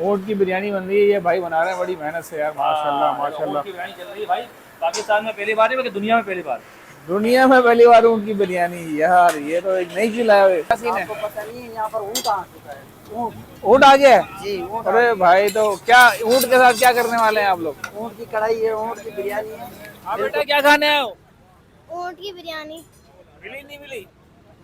ऊँट की बिरयानी बन रही है, ये भाई बना रहे हैं बड़ी मेहनत से यार, माशाल्लाह ऊँट माशाल्लाह। की बिरयानी चल रही है भाई। पाकिस्तान में पहली बार है बल्कि दुनिया में पहली बार। दुनिया में पहली बार ऊँट की बिरयानी यार, ये तो एक नई चीज है। क्या सीन है? आपको पता नहीं है यहाँ पर ऊँट आ चुका है। ऊँट ऊँट आ गया है? जी ऊँट आ अरे गया। भाई, तो क्या ऊँट के साथ क्या करने वाले हैं आप लोग? ऊँट की कढ़ाई है, ऊँट की बिरयानी है। हाँ बेटा, क्या खाने आए हो? ऊँट की बिरयानी। मिली नहीं मिली?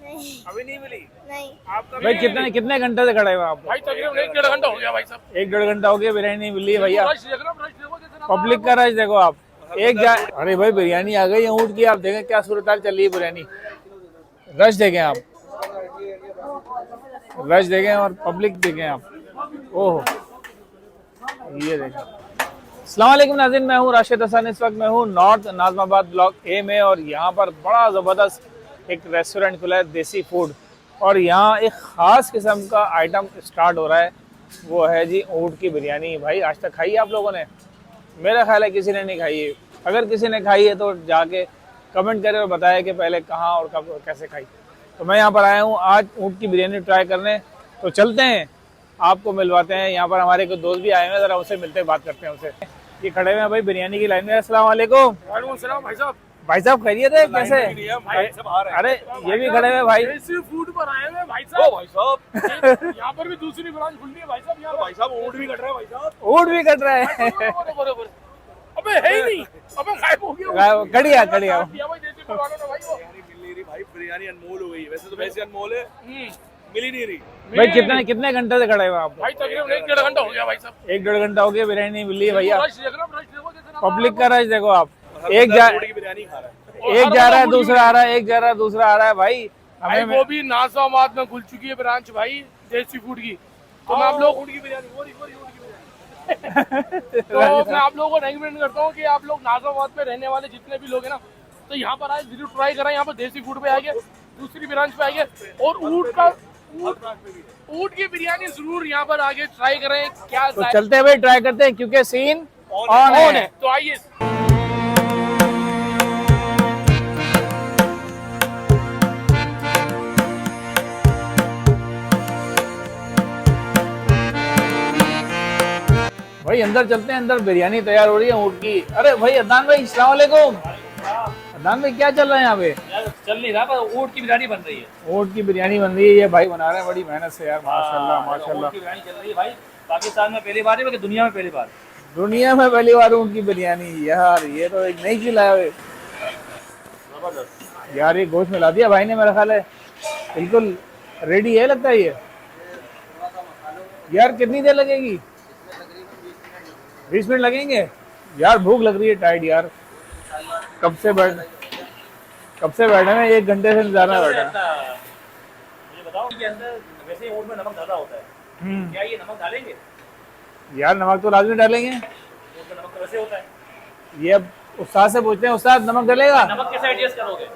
नहीं। अभी नहीं मिली? नहीं। आपका भाई कितने कितने घंटे से खड़े हुए आप लोग? भाई तकरीबन 1-1.5 घंटा हो गया भाई साहब। 1-1.5 घंटा हो गया, बिरयानी नहीं मिली है भैया। रश देख रहे हो, रश देखो कितना। पब्लिक का रश देखो आप। अरे भाई, बिरयानी आ गई है ऊँट की, आप देखें क्या सूरत हाल चल रही है बिरयानी। रश देखें आप, रश देखें और पब्लिक देखें आप। ओहो, ये देखें। अस्सलाम वालेकुम नाज़रीन, मैं हूँ राशिद हसन। इस वक्त मैं हूँ नॉर्थ नाज़माबाद ब्लॉक ए में, और यहाँ पर बड़ा ज़बरदस्त एक रेस्टोरेंट खुला है, देसी फूड। और यहाँ एक ख़ास किस्म का आइटम स्टार्ट हो रहा है, वो है जी ऊँट की बिरयानी। भाई आज तक खाई है आप लोगों ने? मेरा ख्याल है किसी ने नहीं खाई है। अगर किसी ने खाई है तो जाके कमेंट करें और बताएं कि पहले कहाँ और कब और कैसे खाई। तो मैं यहाँ पर आया हूँ आज ऊँट की बिरयानी ट्राई करने, तो चलते हैं, आपको मिलवाते हैं। यहाँ पर हमारे कुछ दोस्त भी आए हैं, ज़रा उनसे मिलते बात करते हैं उनसे। ये खड़े हुए हैं भाई बिरयानी की लाइन में। अस्सलाम वालेकुम। वालेकुम सलाम भाई साहब। भाई साहब खैरियत है? कैसे? भाई सब आ रहे हैं। अरे ये भी खड़े हुए भाई। देसी फूड पर आए हुए भाई साहब। भाई साहब यहाँ पर भी दूसरी ब्रांच खुल रही है भाई साहब। यहाँ भाई साहब ऊँट भी कट रहा है भाई साहब। ऊँट भी कट रहा है। बरोबर। अबे है ही नहीं, अबे गायब हो गया। कड़िया कड़िया। भाई देसी फूड वालों ने भाई वो मिल नहीं रही भाई, बिरयानी अनमोल हो गई। वैसे तो वैसे अनमोल है, मिल ही नहीं रही। भाई कितने कितने घंटे से खड़े हुए आप? भाई तकरीबन 1-1.5 घंटा हो गया भाई साहब। 1-1.5 घंटा हो गया, बिरयानी नहीं मिली है भैया। रश देख रहे हो, रश देखो कितना। पब्लिक का रश देखो आप। एक की बिरयानी खा रहा है। एक जा रहा है, दूसरा आ रहा है, एक जा रहा है, दूसरा आ रहा है भाई। भाई हमें वो भी नाज़ाबाद में खुल चुकी है ब्रांच भाई, देसी फूड की। तो मैं आप लोग ऊँट की बिरयानी, ऊँट की बिरयानी। तो मैं आप लोगों को रेकमेंड करता हूँ कि आप लोग नाज़ाबाद में रहने वाले जितने भी लोग हैं ना, तो यहाँ पर आए, जरूर ट्राई करें। यहाँ पर देसी फूड पे आएंगे, दूसरी ब्रांच पे आएंगे, और ऊँट की बिरयानी जरूर यहाँ पर आगे ट्राई करें। क्या तो चलते हैं भाई, ट्राई करते हैं, क्योंकि सीन ऑन है। तो आइए। भाई अंदर चलते हैं, अंदर बिरयानी तैयार हो रही है ऊँट की। अरे भाई अदनान भाई, अस्सलाम वालेकुम। अदनान भाई क्या चल रहा है यहाँ पे? चल नहीं रहा, पर ऊँट की बिरयानी बन रही है। ऊँट की बिरयानी बन रही है, ये भाई बना रहे हैं बड़ी मेहनत से यार, माशाल्लाह माशाल्लाह। ऊँट की बिरयानी चल रही है भाई। पाकिस्तान में पहली बार है बल्कि दुनिया में पहली बार। दुनिया में पहली बार ऊँट की बिरयानी यार, ये तो एक नई चीज है यार। ये गोश्त मिला दिया भाई ने, मेरा ख्याल है बिल्कुल रेडी है लगता है ये। यार कितनी देर लगेगी? 20 मिनट लगेंगे यार। भूख लग रही है टाइट यार, कब से बैठे हैं, 1 घंटे से इंतजार में बैठे हैं। मुझे बताओ कि अंदर वैसे ऊँट में नमक ज़्यादा होता है, क्या ये नमक डालेंगे? यार नमक तो लाजमी डालेंगे, ऊँट में नमक तो वैसे होता है। ये अब उस्ताद से पूछते हैं। उस्ताद नमक डलेगा? नमक कैसे एडजस्ट करोगे?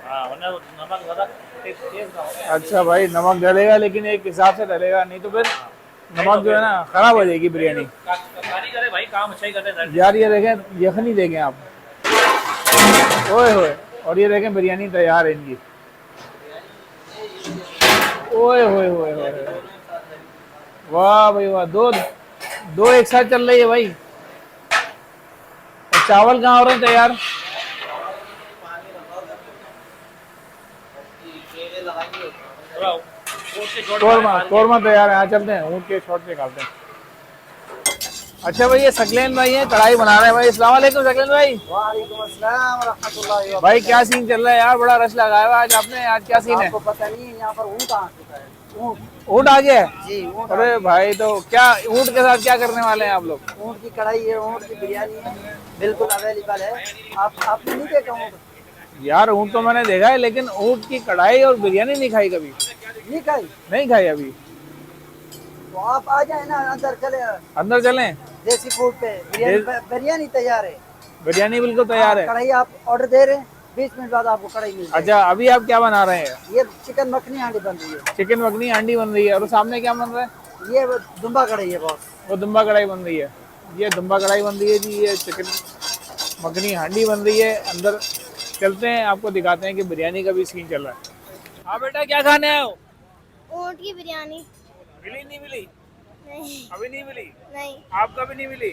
हाँ, वरना नमक ज़्यादा तेज ना हो। अच्छा भाई, नमक डलेगा लेकिन एक हिसाब से डलेगा, नहीं तो फिर नमक जो है ना खराब हो जाएगी बिरयानी। कारीगर है भाई, काम अच्छा ही करते हैं। यार ये देखें, यखनी देखें आप, ओए होए। और ये देखें बिरयानी तैयार है इनकी, ओए होए होए होए। वाह भाई वाह, दो एक साथ चल रही है भाई। और चावल कहाँ हो रहे हैं तैयार? कौरमा तैयार है। यहाँ चलते हैं, ऊँट के शॉट निकालते हैं। अच्छा भाई, ये सकलेन भाई हैं, कढ़ाई बना रहे हैं भाई। अस्सलाम वालेकुम सकलेन भाई। वालेकुम अस्सलाम रहमतुल्लाहि व भाई क्या सीन चल रहा है यार? बड़ा रश लगाया हुआ आज आपने, आज क्या सीन है? आपको पता नहीं है यहाँ पर ऊँट आ चुका है। ऊँट ऊँट आ गया है? जी ऊँट। अरे भाई, तो क्या ऊँट के साथ क्या करने वाले हैं आप लोग? ऊँट की कढ़ाई है, ऊँट की बिरयानी है, बिल्कुल अवेलेबल है। आपने नहीं देखा ऊँट? यार ऊँट तो मैंने देखा है, लेकिन ऊँट की कढ़ाई और बिरयानी नहीं खाई कभी। नहीं खाई? नहीं खाई अभी। तो आप आ जाए ना, अंदर चले। अंदर चलें? देसी फूड पे बिरयानी तैयार है। बिरयानी बिल्कुल तैयार है। कढ़ाई आप ऑर्डर दे रहे हैं, 20 मिनट बाद आपको कढ़ाई मिल जाएगी। अच्छा, अभी आप क्या बना रहे हैं? ये चिकन मखनी हांडी बन रही है। चिकन मखनी हांडी बन रही है, और सामने क्या बन रहा है? ये वो दुम्बा कढ़ाई है बॉस। वो दुम्बा कढ़ाई बन रही है। ये दुम्बा कढ़ाई बन रही है जी, ये चिकन मखनी हांडी बन रही है। अंदर चलते हैं, आपको दिखाते हैं कि बिरयानी का भी सीन चल रहा है। हाँ बेटा क्या खाने आए हो? ऊँट की बिरयानी। मिली नहीं मिली? नहीं अभी नहीं मिली? नहीं, आपका भी नहीं मिली?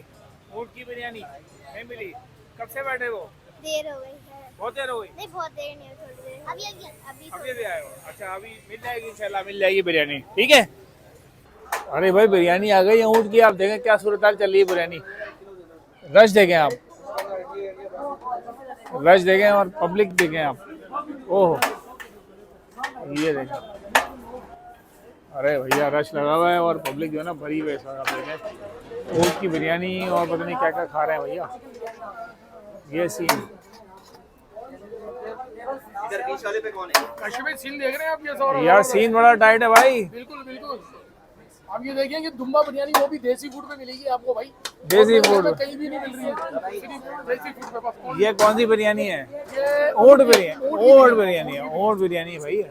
ऊँट की बिरयानी नहीं मिली? कब से बैठे हो? देर हो गई है। बहुत देर हो गई। नहीं, बहुत देर नहीं, थोड़ी देर अभी अभी अभी भी आए हो? अच्छा अभी मिल जाएगी इंशाल्लाह, मिल जाएगी बिरयानी, ठीक है। अरे भाई बिरयानी आ गई है ऊँट की, आप देखें क्या सूरत हाल चल रही है बिरयानी। रश देखें आप, रश देखें और पब्लिक देखें आप। ओह ये देखें, अरे भैया रश लगा हुआ है और पब्लिक जो है ना भरी हुई है। आप देखें ऊँट की बिरयानी और पता नहीं क्या क्या खा रहे हैं भैया। ये सीन इधर बीच वाले पे कौन है? कश्मीर सीन देख रहे हैं आप, ये सौरभ यार सीन बड़ा टाइट है भाई। बिल्कुल बिल्कुल। आप ये देखिए कि दुम्बा बिरयानी वो भी देसी फूड पे मिलेगी आपको भाई, देसी और फूड में कहीं भी नहीं मिल रही है, सिर्फ देसी फूड पे बस। ये कौन सी बिरयानी है? ये ऊँट बिरयानी, ऊँट बिरयानी है, ऊँट बिरयानी भाई।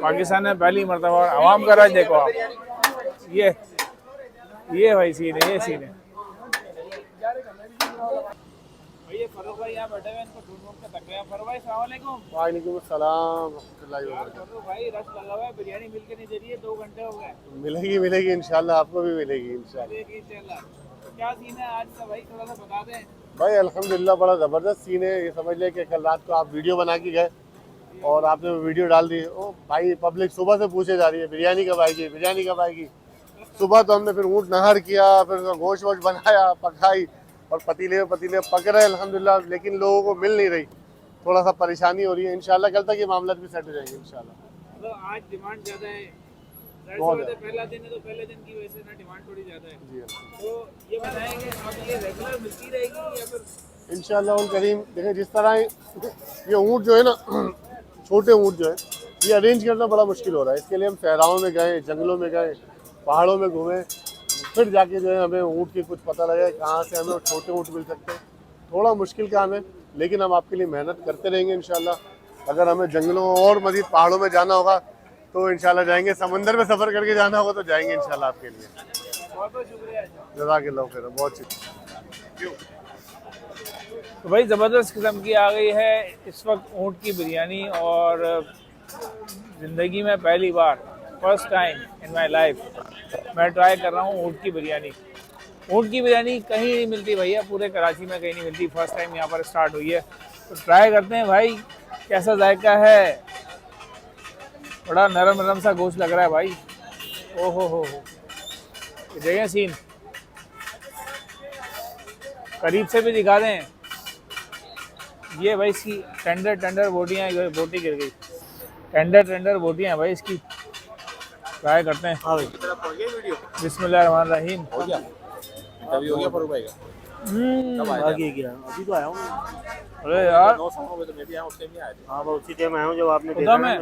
पाकिस्तान में पहली मर्तबा आवाम का राज देखो आप। ये भाई सीन है, ये सीन है भैया। फरूक भाई यहाँ बैठे हुए हैं, इनको ढूंढ के थक गए हैं। फरूक भाई अस्सलाम वालेकुम। वालेकुम अस्सलाम रहमतुल्लाहि व बरकातुहू। फरूक भाई रश लगा हुआ है, बिरयानी मिल के नहीं दे रही है, 2 घंटे हो गए। मिलेगी मिलेगी इंशाल्लाह, आपको भी मिलेगी इंशाल्लाह। देखिए इंशाल्लाह। तो क्या सीन है आज का भाई, थोड़ा सा बता दें। भाई अल्हम्दुलिल्लाह बड़ा ज़बरदस्त सीन है। ये समझ लें कि कल रात को आप वीडियो बना के गए और आपने वो वीडियो डाल दी। ओ भाई पब्लिक सुबह से पूछे जा रही है बिरयानी कब आएगी, बिरयानी कब आएगी। सुबह तो हमने फिर ऊँट नहर किया, फिर उसका गोश्त वोश बनाया, पकाई और पतीले पतीले पक रहे अल्हम्दुलिल्लाह, लेकिन लोगों को मिल नहीं रही। थोड़ा सा परेशानी हो रही है। इंशाल्लाह कल तक ये मामला भी सेट हो जाएंगे इंशाल्लाह। मतलब आज डिमांड ज्यादा है, बहुत पहला दिन है तो पहले दिन की वजह से ना डिमांड थोड़ी ज्यादा है। जी तो ये बताएंगे अब ये रेगुलर मिलती रहेगी या फिर? इंशाल्लाह उन करीम देखें जिस तरह ये ऊँट जो है ना छोटे ऊँट जो है ये अरेंज करना बड़ा मुश्किल हो रहा है। इसके लिए हम सहराओं में गए, जंगलों में गए, पहाड़ों में घूमे, फिर जाके जो है हमें ऊँट की कुछ पता लगा कहाँ से हमें छोटे ऊँट मिल सकते हैं। थोड़ा मुश्किल काम है लेकिन हम आपके लिए मेहनत करते रहेंगे इंशाल्लाह। अगर हमें जंगलों और मज़ीद पहाड़ों में जाना होगा तो इंशाल्लाह जाएंगे, समंदर में सफ़र करके जाना होगा तो जाएंगे इंशाल्लाह आपके लिए। बहुत बहुत शुक्रिया। जज़ाकल्लाह खैर, बहुत शुक्रिया। तो भाई ज़बरदस्त किस्म की आ गई है इस वक्त ऊँट की बिरयानी, और ज़िंदगी में पहली बार, first time in my life मैं ट्राई कर रहा हूँ ऊँट की बिरयानी। ऊँट की बिरयानी कहीं नहीं मिलती भैया, पूरे कराची में कहीं नहीं मिलती, फर्स्ट टाइम यहाँ पर स्टार्ट हुई है। तो ट्राई करते हैं भाई कैसा जायका है। बड़ा नरम नरम सा गोश्त लग रहा है भाई। ओहो हो, ये देखें सीन, करीब से भी दिखा दें। ये भाई इसकी टेंडर टेंडर बोटियाँ, बोटी गिर गई, टेंडर टेंडर बोटियाँ भाई इसकी। ट्राई करते हैं। हाँ भाई बिस्मिल्लाहिर्रहमानिर्रहीम। हो गया, अभी हो गया फरूक भाई का। आगे गया अभी तो आया हूँ। अरे यार 9 सालों में तो मैं भी आया, उस टाइम नहीं आया था। हाँ, उसी टाइम आया हूँ जब आपने खुदा में